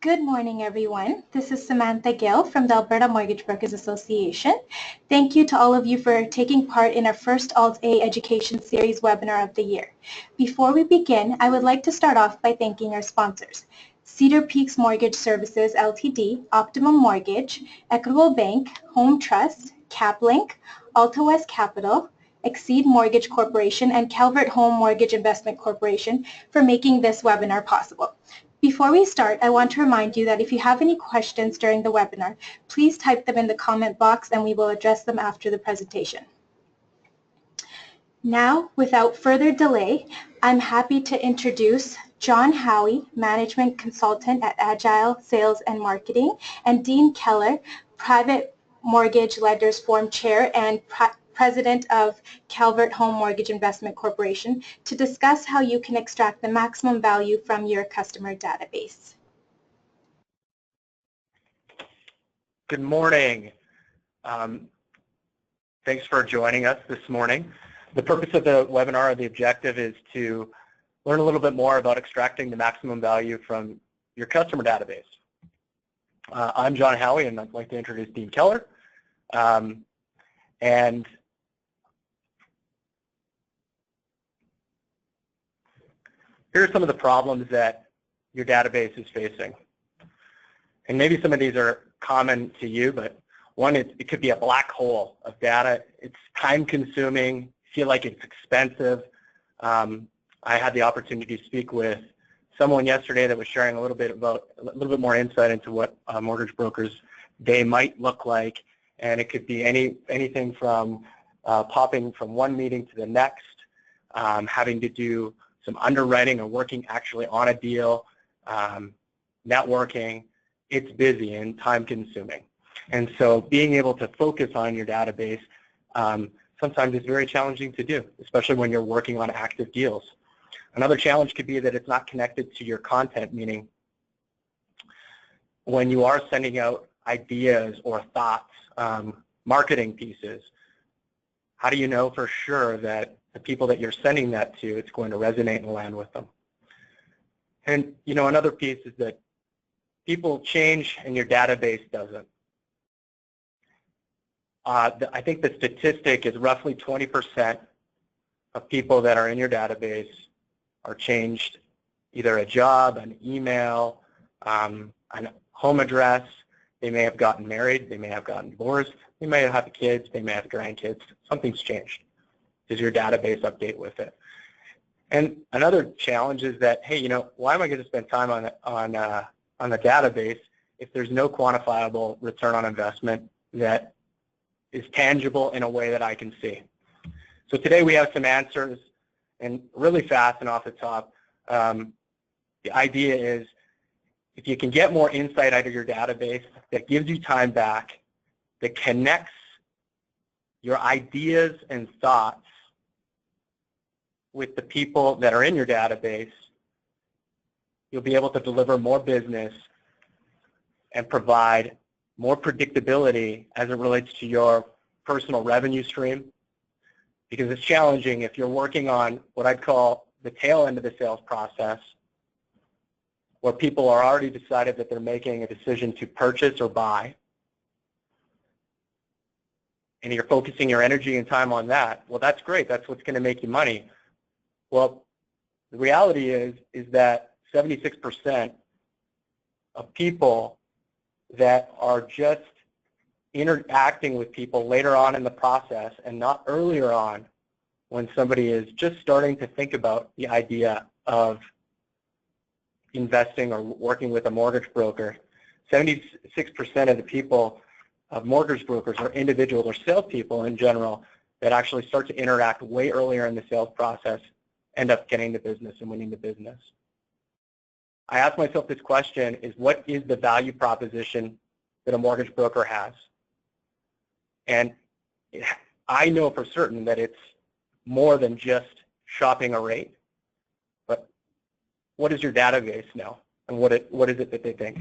Good morning, everyone. This is Samantha Gill from the Alberta Mortgage Brokers Association. Thank you to all of you for taking part in our first Alt-A Education Series webinar of the year. Before we begin, I would like to start off by thanking our sponsors: Cedar Peaks Mortgage Services Ltd, Optimum Mortgage, Equitable Bank, Home Trust, CapLink, Alta West Capital, Exceed Mortgage Corporation, and Calvert Home Mortgage Investment Corporation for making this webinar possible. Before we start, I want to remind you that if you have any questions during the webinar, please type them in the comment box and we will address them after the presentation. Now, without further delay, I'm happy to introduce John Howie, Management Consultant at Agile Sales and Marketing, and Dean Keller, Private Mortgage Lenders Forum Chair and President of Calvert Home Mortgage Investment Corporation, to discuss how you can extract the maximum value from your customer database. Good morning. Thanks for joining us this morning. The purpose of the webinar, or the objective, is to learn a little bit more about extracting the maximum value from your customer database. I'm John Howie, and I'd like to introduce Dean Keller. And here are some of the problems that your database is facing. And maybe some of these are common to you, but one, it could be a black hole of data. It's time-consuming, feel like it's expensive. I had the opportunity to speak with someone yesterday that was sharing a little bit more insight into what a mortgage broker's day might look like, and it could be anything from popping from one meeting to the next, having to do some underwriting or working actually on a deal, networking. It's busy and time-consuming. And so being able to focus on your database sometimes is very challenging to do, especially when you're working on active deals. Another challenge could be that it's not connected to your content, meaning when you are sending out ideas or thoughts, marketing pieces, how do you know for sure that the people that you're sending that to, it's going to resonate and land with them? And, you know, another piece is that people change and your database doesn't. I think the statistic is roughly 20% of people that are in your database are changed, either a job, an email, a home address. They may have gotten married, they may have gotten divorced, they may have kids, they may have grandkids. Something's changed. Does your database update with it? And another challenge is that, hey, you know, why am I going to spend time on the database if there's no quantifiable return on investment that is tangible in a way that I can see? So today we have some answers, and really fast and off the top, the idea is if you can get more insight out of your database that gives you time back, that connects your ideas and thoughts with the people that are in your database, you'll be able to deliver more business and provide more predictability as it relates to your personal revenue stream, because it's challenging if you're working on what I'd call the tail end of the sales process, where people are already decided that they're making a decision to purchase or buy, and you're focusing your energy and time on that. Well, that's great. That's what's going to make you money. Well, the reality is that 76% of people that are just interacting with people later on in the process and not earlier on when somebody is just starting to think about the idea of investing or working with a mortgage broker, 76% of the people of mortgage brokers are individuals or salespeople in general that actually start to interact way earlier in the sales process, end up getting the business and winning the business. I ask myself this question, is what is the value proposition that a mortgage broker has? And I know for certain that it's more than just shopping a rate, but what does your database know, and what is it that they think?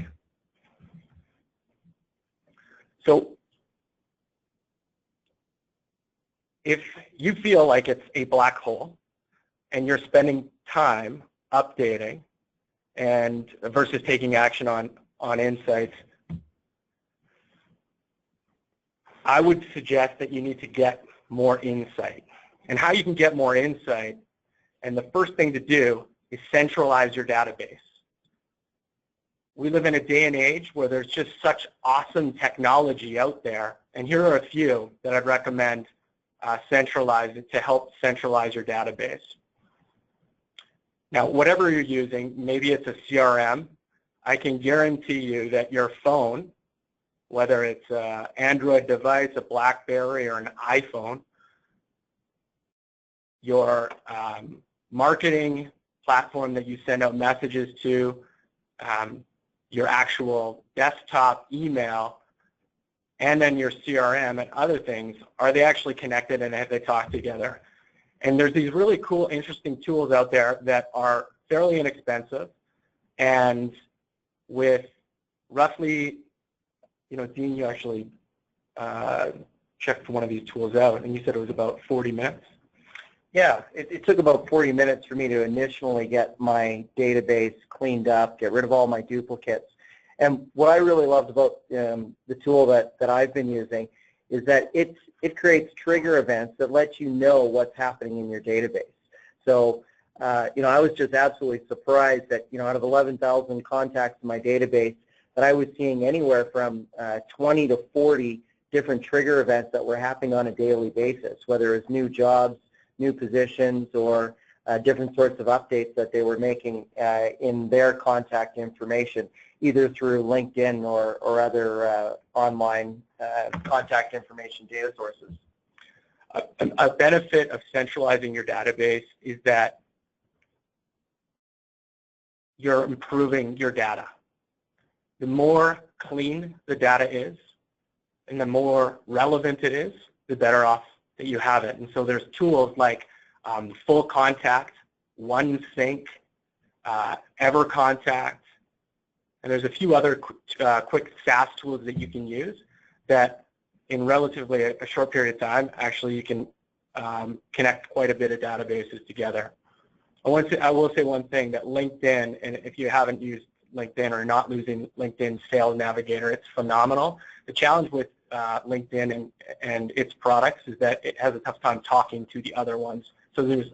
So if you feel like it's a black hole and you're spending time updating and versus taking action on on insights, I would suggest that you need to get more insight. And how you can get more insight, and the first thing to do is centralize your database. We live in a day and age where there's just such awesome technology out there, and here are a few that I'd recommend centralizing to help centralize your database. Now, whatever you're using, maybe it's a CRM, I can guarantee you that your phone, whether it's an Android device, a BlackBerry, or an iPhone, your marketing platform that you send out messages to, your actual desktop email, and then your CRM and other things, are they actually connected and have they talked together? And there's these really cool, interesting tools out there that are fairly inexpensive, and with roughly, you know, Dean, you actually checked one of these tools out, and you said it was about 40 minutes. Yeah, it took about 40 minutes for me to initially get my database cleaned up, get rid of all my duplicates. And what I really loved about the tool that I've been using is that it creates trigger events that let you know what's happening in your database. So, you know, I was just absolutely surprised that, you know, out of 11,000 contacts in my database, that I was seeing anywhere from 20 to 40 different trigger events that were happening on a daily basis, whether it's new jobs, new positions, or different sorts of updates that they were making in their contact information, either through LinkedIn or other online contact information data sources. A benefit of centralizing your database is that you're improving your data. The more clean the data is, and the more relevant it is, the better off that you have it. And so there's tools like Full Contact, OneSync, EverContact, and there's a few other quick SaaS tools that you can use that in relatively a short period of time, actually you can connect quite a bit of databases together. I will say one thing, that LinkedIn, and if you haven't used LinkedIn or not using LinkedIn Sales Navigator, it's phenomenal. The challenge with LinkedIn and its products is that it has a tough time talking to the other ones. So there's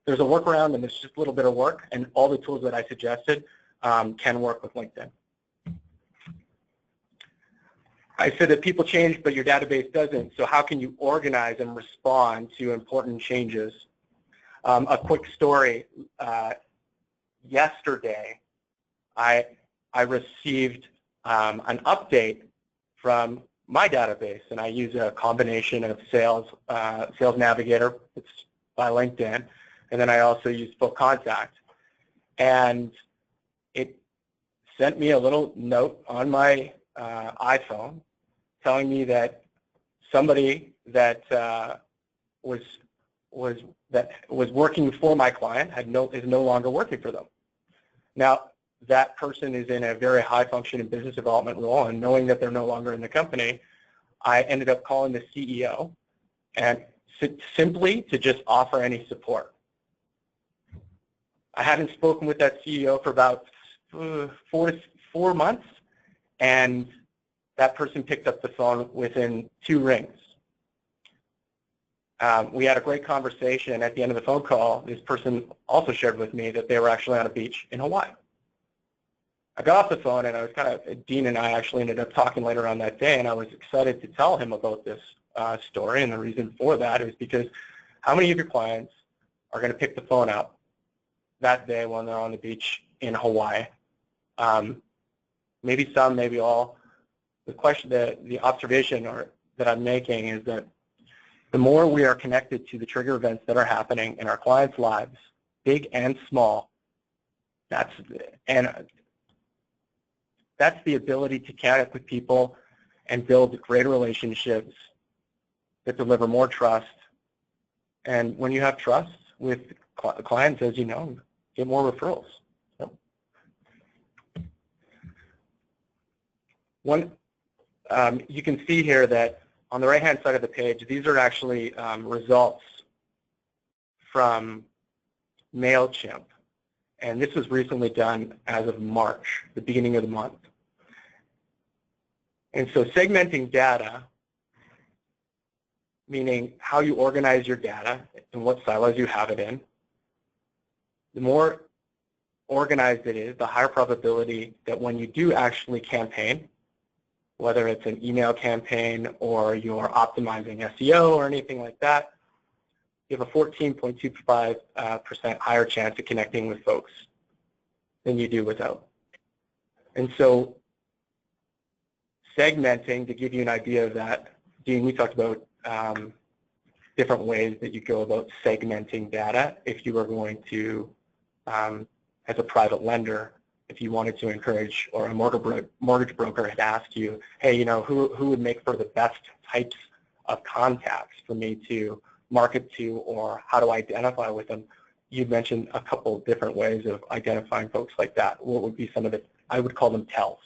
a workaround, and there's just a little bit of work, and all the tools that I suggested can work with LinkedIn. I said that people change, but your database doesn't. So how can you organize and respond to important changes? A quick story. Yesterday, I received an update from my database, and I use a combination of Sales Navigator, it's by LinkedIn, and then I also use Full Contact. And it sent me a little note on my iPhone telling me that somebody that was working for my client is no longer working for them. Now, that person is in a very high functioning business development role, and knowing that they're no longer in the company, I ended up calling the CEO and simply to just offer any support. I hadn't spoken with that CEO for about 4 months, and that person picked up the phone within 2 rings. We had a great conversation. At the end of the phone call, this person also shared with me that they were actually on a beach in Hawaii. I got off the phone, and I was Dean and I actually ended up talking later on that day, and I was excited to tell him about this story, and the reason for that is because how many of your clients are going to pick the phone up that day when they're on the beach in Hawaii? Maybe some, maybe all. The question, the observation that I'm making is that the more we are connected to the trigger events that are happening in our clients' lives, big and small, that's the ability to connect with people and build greater relationships that deliver more trust. And when you have trust with clients, as you know, get more referrals. So, you can see here that on the right-hand side of the page, these are actually results from MailChimp. And this was recently done as of March, the beginning of the month. And so segmenting data, meaning how you organize your data and what silos you have it in, the more organized it is, the higher probability that when you do actually campaign, whether it's an email campaign or you're optimizing SEO or anything like that, you have a 14.25% higher chance of connecting with folks than you do without. And so segmenting, to give you an idea of that, Dean, we talked about different ways that you go about segmenting data if you were going to, as a private lender, if you wanted to encourage, or a mortgage broker had asked you, hey, you know, who would make for the best types of contacts for me to market to, or how to identify with them, you mentioned a couple of different ways of identifying folks like that. What would be some of the, I would call them tells?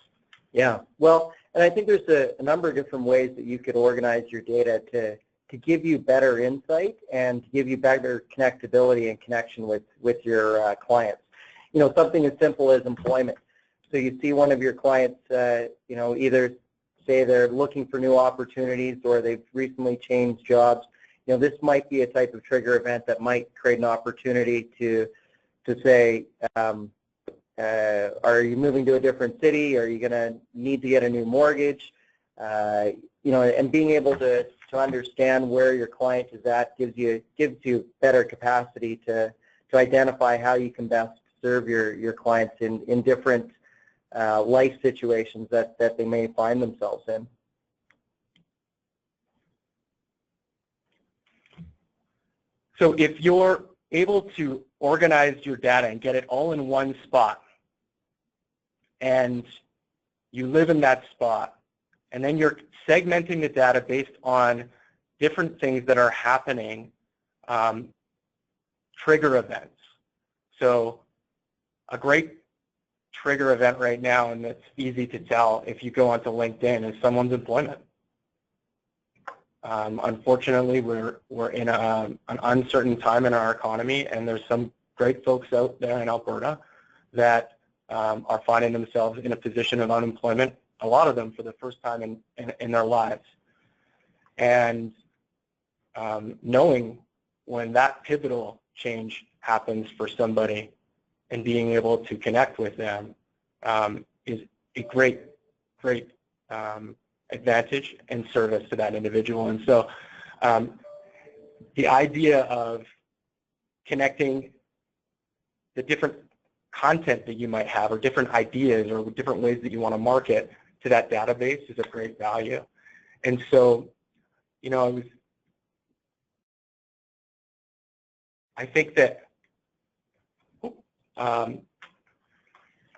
Yeah, well, and I think there's a number of different ways that you could organize your data to give you better insight and to give you better connectability and connection with your clients. You know, something as simple as employment. So you see one of your clients, you know, either say they're looking for new opportunities or they've recently changed jobs. You know, this might be a type of trigger event that might create an opportunity to say, are you moving to a different city? Are you going to need to get a new mortgage? You know, and being able to understand where your client is at gives you better capacity to identify how you can best serve your clients in different life situations that they may find themselves in. So if you're able to organize your data and get it all in one spot, and you live in that spot, and then you're segmenting the data based on different things that are happening, trigger events. So a great trigger event right now, and it's easy to tell if you go onto LinkedIn, is someone's employment. Unfortunately, we're in an uncertain time in our economy, and there's some great folks out there in Alberta that are finding themselves in a position of unemployment, a lot of them for the first time in their lives. And knowing when that pivotal change happens for somebody and being able to connect with them is a great advantage and service to that individual. And so the idea of connecting the different content that you might have, or different ideas, or different ways that you want to market to that database is of great value. And so, you know, I think that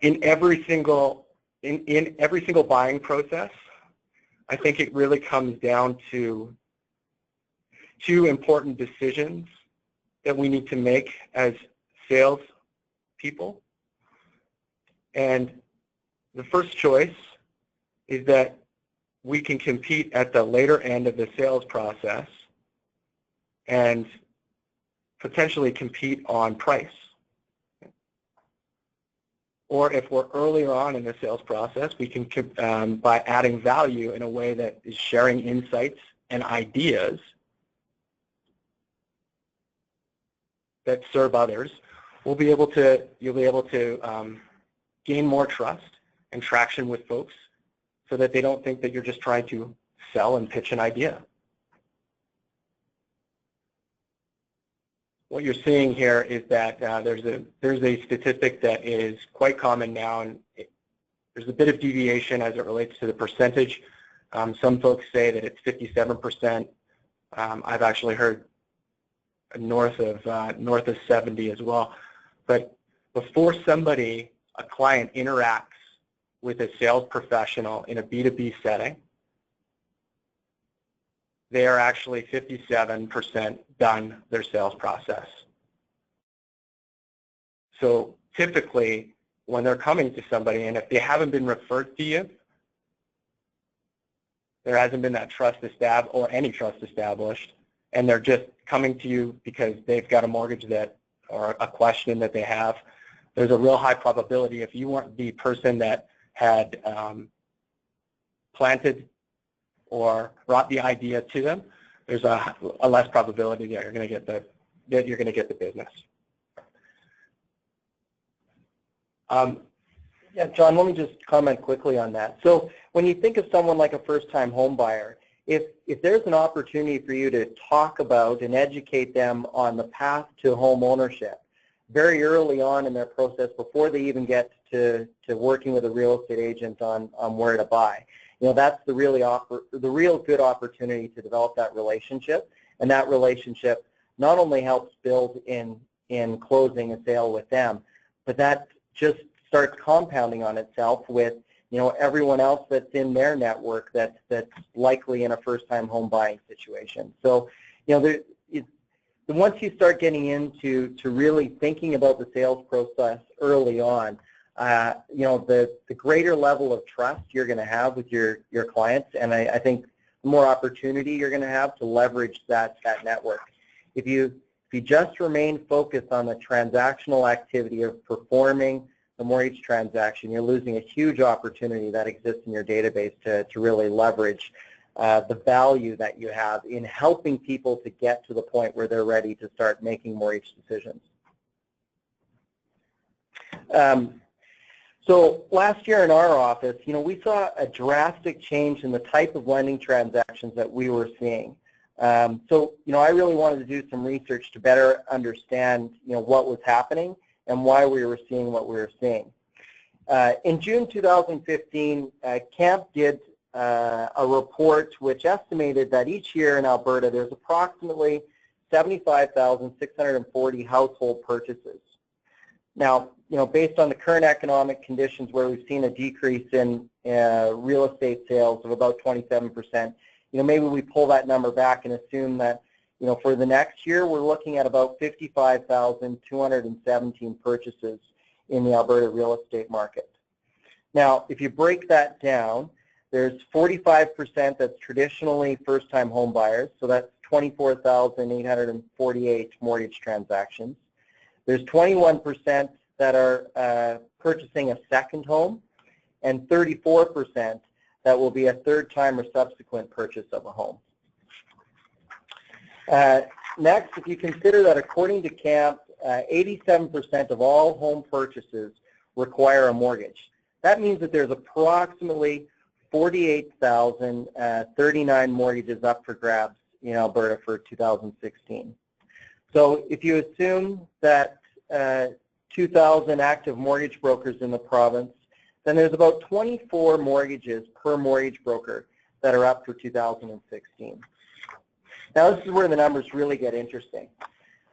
in every single buying process, I think it really comes down to two important decisions that we need to make as sales people. And the first choice is that we can compete at the later end of the sales process and potentially compete on price. Or if we're earlier on in the sales process, we can, by adding value in a way that is sharing insights and ideas that serve others, you'll be able to gain more trust and traction with folks so that they don't think that you're just trying to sell and pitch an idea. What you're seeing here is that there's a statistic that is quite common now, and there's a bit of deviation as it relates to the percentage. Some folks say that it's 57%. I've actually heard north of 70 as well. But before a client interacts with a sales professional in a B2B setting, they are actually 57% done their sales process. So typically, when they're coming to somebody, and if they haven't been referred to you, there hasn't been that trust established or any trust established, and they're just coming to you because they've got a mortgage or a question that they have, there's a real high probability, if you weren't the person that had planted or brought the idea to them, there's a less probability that you're going to get the business. Yeah, John, let me just comment quickly on that. So when you think of someone like a first-time home buyer, if there's an opportunity for you to talk about and educate them on the path to home ownership very early on in their process before they even get to working with a real estate agent on where to buy, that's the real good opportunity to develop that relationship, and that relationship not only helps build in closing a sale with them, but that just starts compounding on itself with everyone else that's in their network that's likely in a first-time home buying situation. So once you start getting into really thinking about the sales process early on, the greater level of trust you're going to have with your clients, and I think the more opportunity you're going to have to leverage that network. If you just remain focused on the transactional activity of performing the mortgage transaction, you're losing a huge opportunity that exists in your database to really leverage the value that you have in helping people to get to the point where they're ready to start making mortgage decisions. So last year in our office, we saw a drastic change in the type of lending transactions that we were seeing. So I really wanted to do some research to better understand, what was happening and why we were seeing what we were seeing. In June 2015, CAMP did a report which estimated that each year in Alberta there's approximately 75,640 household purchases. Now, based on the current economic conditions where we've seen a decrease in real estate sales of about 27%, maybe we pull that number back and assume that for the next year, we're looking at about 55,217 purchases in the Alberta real estate market. Now, if you break that down, there's 45% that's traditionally first-time home buyers, so that's 24,848 mortgage transactions. There's 21% that are purchasing a second home, and 34% that will be a third-time or subsequent purchase of a home. Next, if you consider that according to CAMP, 87% of all home purchases require a mortgage. That means that there's approximately 48,039 mortgages up for grabs in Alberta for 2016. So if you assume that 2,000 active mortgage brokers in the province, then there's about 24 mortgages per mortgage broker that are up for 2016. Now this is where the numbers really get interesting.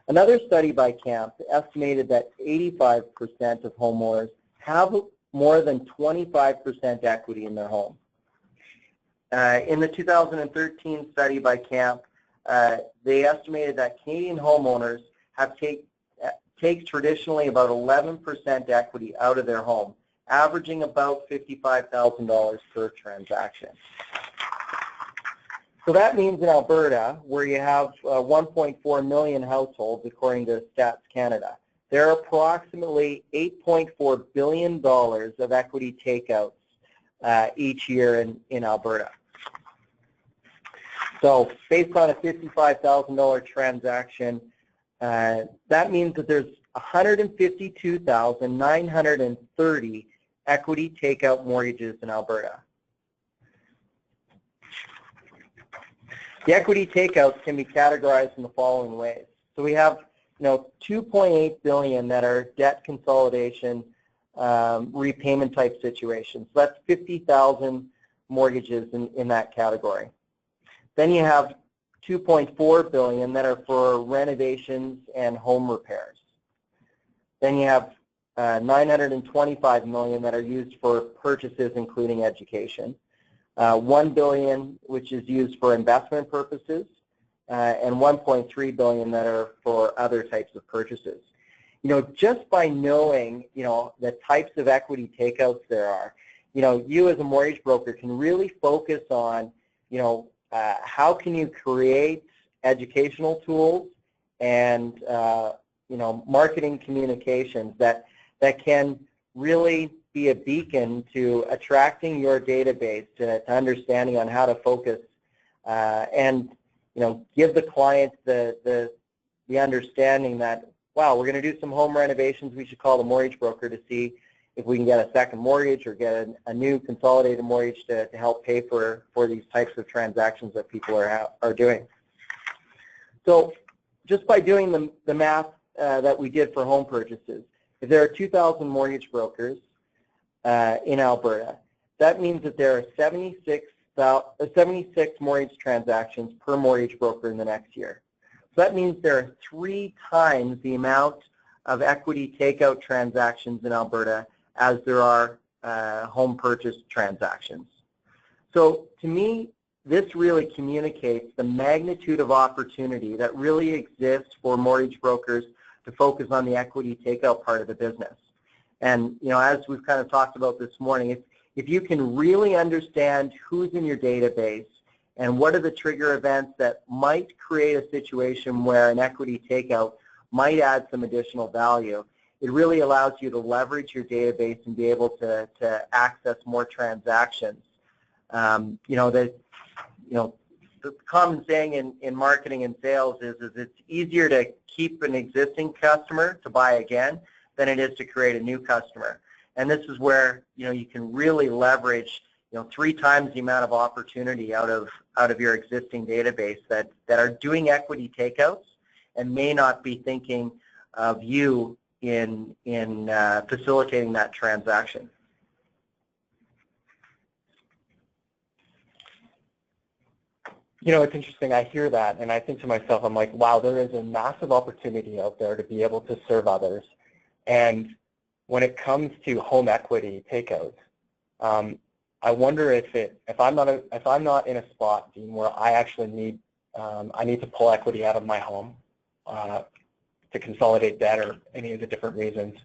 Another study by CAMP estimated that 85% of homeowners have more than 25% equity in their home. In the 2013 study by CAMP, they estimated that Canadian homeowners have take traditionally about 11% equity out of their home, averaging about $55,000 per transaction. So that means in Alberta, where you have 1.4 million households, according to Stats Canada, there are approximately $8.4 billion of equity takeouts each year in Alberta. So based on a $55,000 transaction, that means that there's 152,930 equity takeout mortgages in Alberta. The equity takeouts can be categorized in the following ways. So we have, $2.8 billion that are debt consolidation, repayment type situations. So that's 50,000 mortgages in that category. Then you have $2.4 billion that are for renovations and home repairs. Then you have $925 million that are used for purchases, including education. $1 billion, which is used for investment purposes, and $1.3 billion that are for other types of purchases. Just by knowing, the types of equity takeouts there are, you as a mortgage broker can really focus on, how can you create educational tools and, marketing communications that can really be a beacon to attracting your database to understanding on how to focus and give the client the understanding that, wow, we're going to do some home renovations. We should call the mortgage broker to see if we can get a second mortgage or get a new consolidated mortgage to help pay for these types of transactions that people are doing. So just by doing the math that we did for home purchases, if there are 2,000 mortgage brokers in Alberta, that means that there are 76 mortgage transactions per mortgage broker in the next year. So that means there are 3 times the amount of equity takeout transactions in Alberta as there are home purchase transactions. So to me, this really communicates the magnitude of opportunity that really exists for mortgage brokers to focus on the equity takeout part of the business. And as we've kind of talked about this morning, if you can really understand who's in your database and what are the trigger events that might create a situation where an equity takeout might add some additional value, it really allows you to leverage your database and be able to access more transactions. The common saying in marketing and sales is it's easier to keep an existing customer to buy again than it is to create a new customer. And this is where you can really leverage 3 times the amount of opportunity out of your existing database that are doing equity takeouts and may not be thinking of you in facilitating that transaction. It's interesting. I hear that, and I think to myself, I'm like, wow, there is a massive opportunity out there to be able to serve others. And when it comes to home equity takeouts, I wonder if I'm not in a spot, Dean, where I actually need to pull equity out of my home to consolidate debt or any of the different reasons,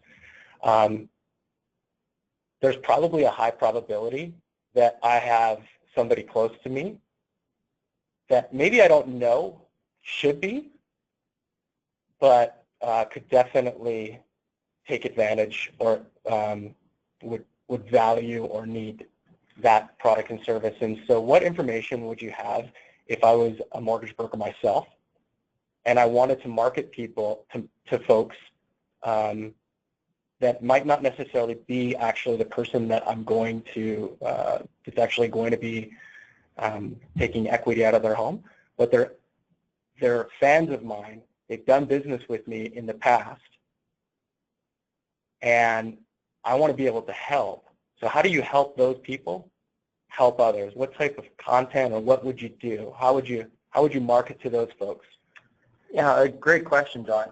there's probably a high probability that I have somebody close to me that maybe I don't know should be, but could definitely take advantage or would value or need that product and service. And so what information would you have if I was a mortgage broker myself and I wanted to market people to folks that might not necessarily be actually the person that I'm going to, that's actually going to be taking equity out of their home, but they're fans of mine. They've done business with me in the past, and I want to be able to help. So how do you help those people help others? What type of content or what would you do? How would you market to those folks? Yeah, a great question, John.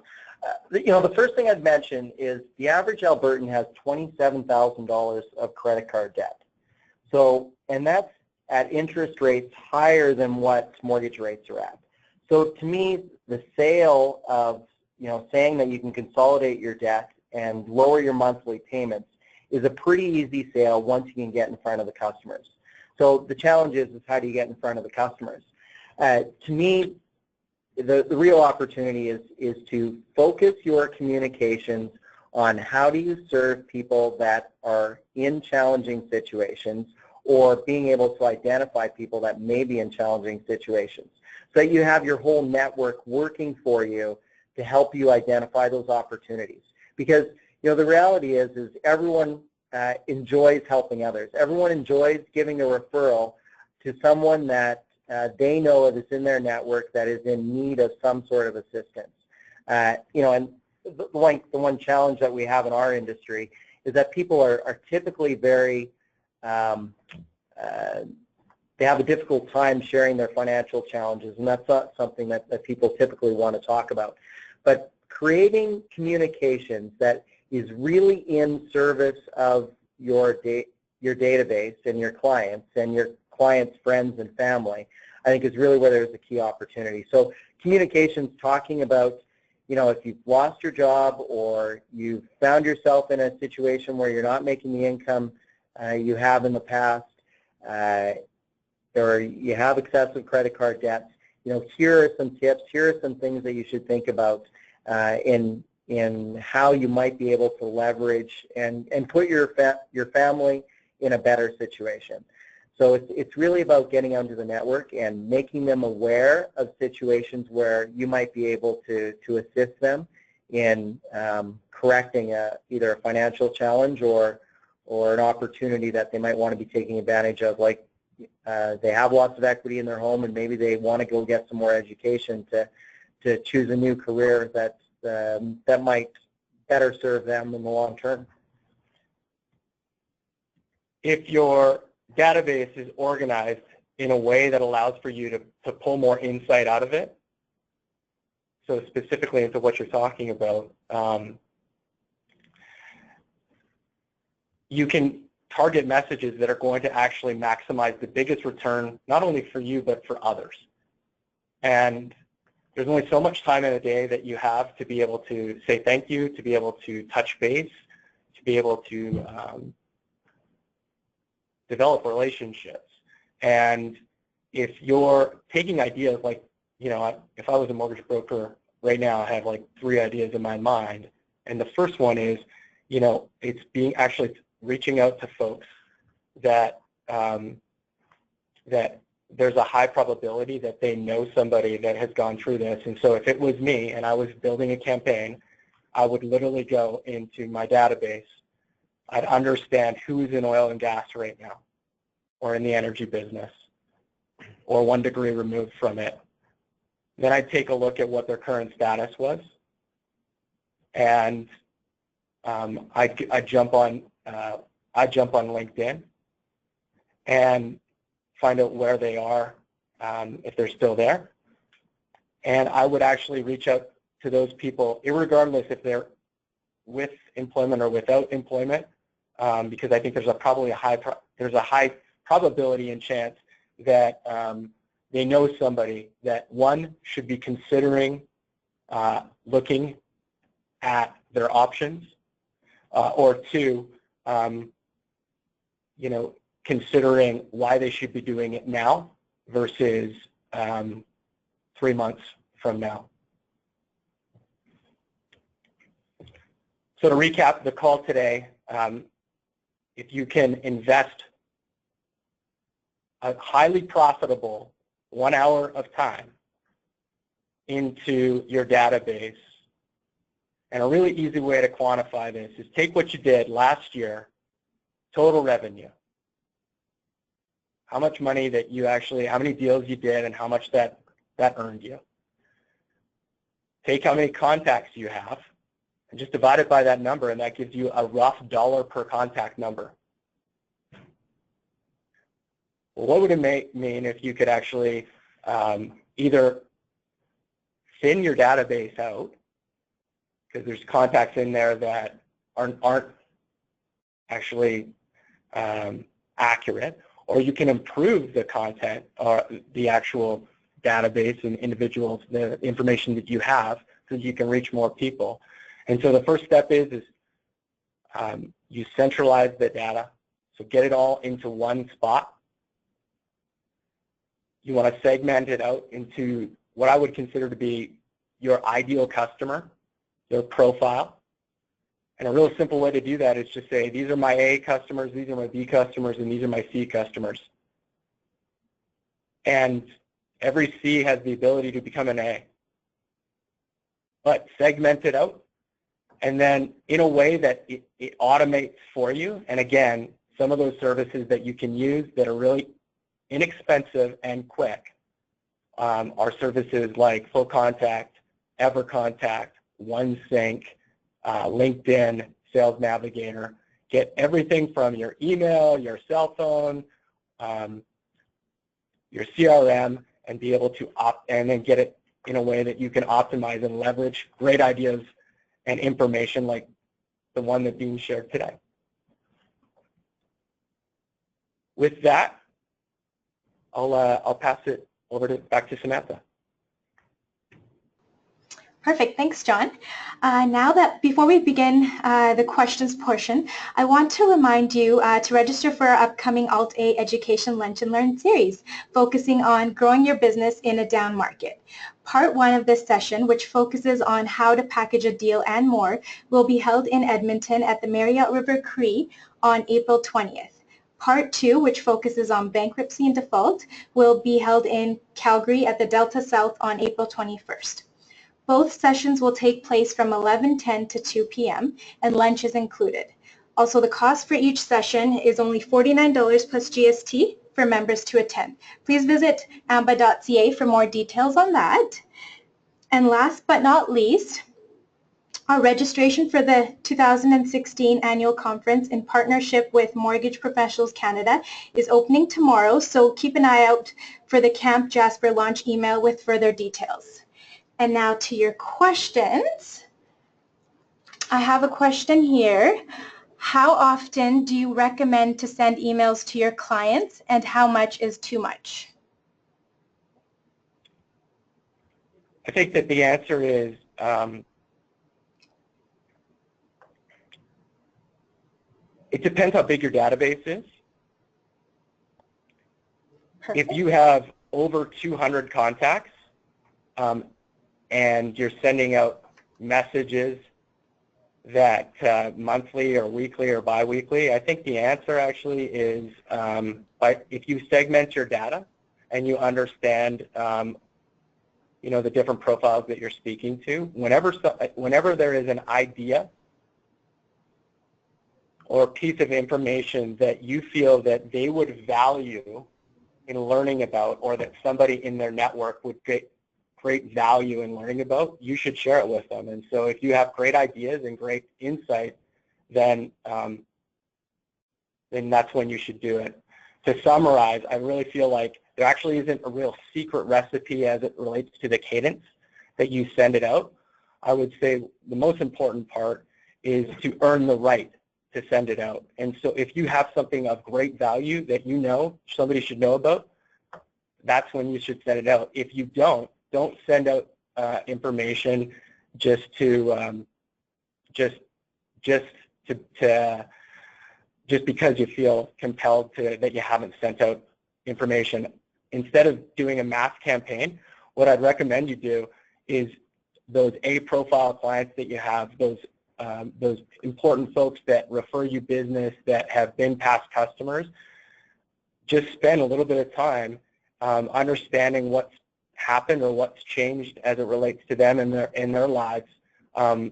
The first thing I'd mention is the average Albertan has $27,000 of credit card debt. So, and that's at interest rates higher than what mortgage rates are at. So to me, the sale of, saying that you can consolidate your debt and lower your monthly payments is a pretty easy sale once you can get in front of the customers. So the challenge is how do you get in front of the customers? To me, the real opportunity is to focus your communications on how do you serve people that are in challenging situations, or being able to identify people that may be in challenging situations, so that you have your whole network working for you to help you identify those opportunities. Because the reality is everyone enjoys helping others. Everyone enjoys giving a referral to someone that they know that's in their network that is in need of some sort of assistance. And the one challenge that we have in our industry is that people are typically very they have a difficult time sharing their financial challenges, and that's not something that people typically want to talk about. But creating communications that is really in service of your database and your clients' friends and family, I think is really where there's a key opportunity. So communications talking about, if you've lost your job or you've found yourself in a situation where you're not making the income you have in the past, or you have excessive credit card debts, here are some tips, here are some things that you should think about in in how you might be able to leverage and put your family in a better situation. So it's really about getting onto the network and making them aware of situations where you might be able to assist them in correcting either a financial challenge or an opportunity that they might want to be taking advantage of, like they have lots of equity in their home and maybe they want to go get some more education to choose a new career that might better serve them in the long term. If your database is organized in a way that allows for you to pull more insight out of it, so specifically into what you're talking about, you can target messages that are going to actually maximize the biggest return, not only for you, but for others. And there's only so much time in a day that you have to be able to say thank you, to be able to touch base, to be able to develop relationships. And if you're taking ideas like, you know, if I was a mortgage broker right now, I have like 3 ideas in my mind. And the first one is, you know, it's actually reaching out to folks that that there's a high probability that they know somebody that has gone through this. And so if it was me and I was building a campaign, I would literally go into my database. I'd understand who's in oil and gas right now, or in the energy business, or 1 degree removed from it. Then I'd take a look at what their current status was, and I'd jump on LinkedIn and find out where they are, if they're still there. And I would actually reach out to those people, irregardless if they're with employment or without employment, because I think there's a high probability and chance that they know somebody that, 1, should be considering looking at their options, or 2, you know, considering why they should be doing it now versus 3 months from now. So to recap the call today, if you can invest a highly profitable 1 hour of time into your database, and a really easy way to quantify this is take what you did last year, total revenue, how much money that you actually, how many deals you did and how much that earned you. Take how many contacts you have and just divide it by that number, and that gives you a rough dollar per contact number. Well, what would it mean if you could actually either thin your database out, because there's contacts in there that aren't actually accurate, or you can improve the content or the actual database and individuals, the information that you have, so that you can reach more people. And so the first step is you centralize the data, so get it all into one spot. You want to segment it out into what I would consider to be your ideal customer, their profile. And a real simple way to do that is just say, these are my A customers, these are my B customers, and these are my C customers. And every C has the ability to become an A. But segment it out, and then in a way that it automates for you. And again, some of those services that you can use that are really inexpensive and quick are services like Full Contact, EverContact, OneSync, LinkedIn, Sales Navigator. Get everything from your email, your cell phone, your CRM, and be able to and then get it in a way that you can optimize and leverage great ideas and information like the one that's being shared today. With that, I'll pass it over back to Samantha. Perfect. Thanks, John. Before we begin the questions portion, I want to remind you to register for our upcoming Alt-A Education Lunch and Learn series, focusing on growing your business in a down market. Part 1 of this session, which focuses on how to package a deal and more, will be held in Edmonton at the Marriott River Cree on April 20th. Part 2, which focuses on bankruptcy and default, will be held in Calgary at the Delta South on April 21st. Both sessions will take place from 11:10 to 2 p.m. and lunch is included. Also, the cost for each session is only $49 plus GST for members to attend. Please visit amba.ca for more details on that. And last but not least, our registration for the 2016 annual conference in partnership with Mortgage Professionals Canada is opening tomorrow, so keep an eye out for the Camp Jasper launch email with further details. And now to your questions. I have a question here. How often do you recommend to send emails to your clients, and how much is too much? I think that the answer is it depends how big your database is. Perfect. If you have over 200 contacts and you're sending out messages that monthly or weekly or biweekly, I think the answer actually is if you segment your data and you understand the different profiles that you're speaking to, whenever there is an idea or a piece of information that you feel that they would value in learning about, or that somebody in their network would get great value in learning about, you should share it with them. And so if you have great ideas and great insight, then that's when you should do it. To summarize, I really feel like there actually isn't a real secret recipe as it relates to the cadence that you send it out. I would say the most important part is to earn the right to send it out. And so if you have something of great value that you know somebody should know about, that's when you should send it out. If you don't send out information just because you feel compelled that you haven't sent out information. Instead of doing a mass campaign, what I'd recommend you do is those A-profile clients that you have, those important folks that refer you business, that have been past customers, just spend a little bit of time understanding what's happened or what's changed as it relates to them in their lives,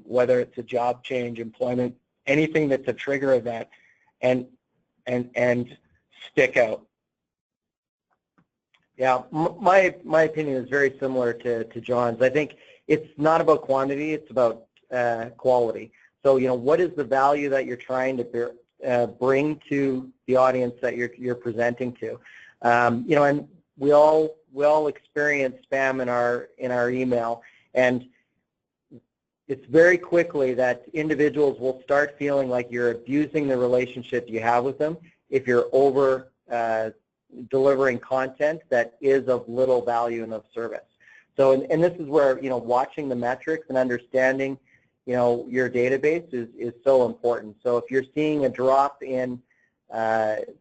whether it's a job change, employment, anything that's a trigger event, and stick out. Yeah, my opinion is very similar to John's. I think it's not about quantity, it's about quality. So, what is the value that you're trying to bring to the audience that you're presenting to? And we all experience spam in our email, and it's very quickly that individuals will start feeling like you're abusing the relationship you have with them if you're over delivering content that is of little value and of service. So, and this is where, watching the metrics and understanding, your database is so important. So if you're seeing a drop in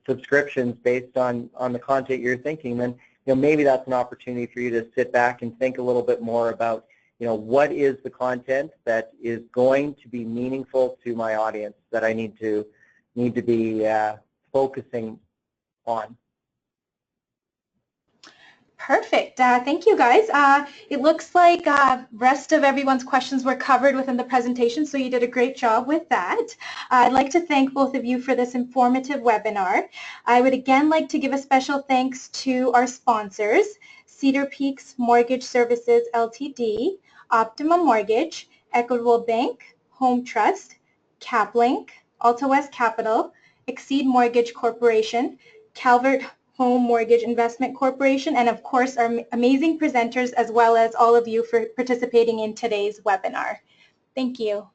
subscriptions based on the content you're thinking, then, maybe that's an opportunity for you to sit back and think a little bit more about, what is the content that is going to be meaningful to my audience that I need to be focusing on. Perfect. Thank you, guys. It looks like rest of everyone's questions were covered within the presentation, so you did a great job with that. I'd like to thank both of you for this informative webinar. I would again like to give a special thanks to our sponsors, Cedar Peaks Mortgage Services Ltd., Optimum Mortgage, Equitable Bank, Home Trust, CapLink, Alta West Capital, Exceed Mortgage Corporation, Calvert Home Mortgage Investment Corporation, and of course our amazing presenters, as well as all of you for participating in today's webinar. Thank you.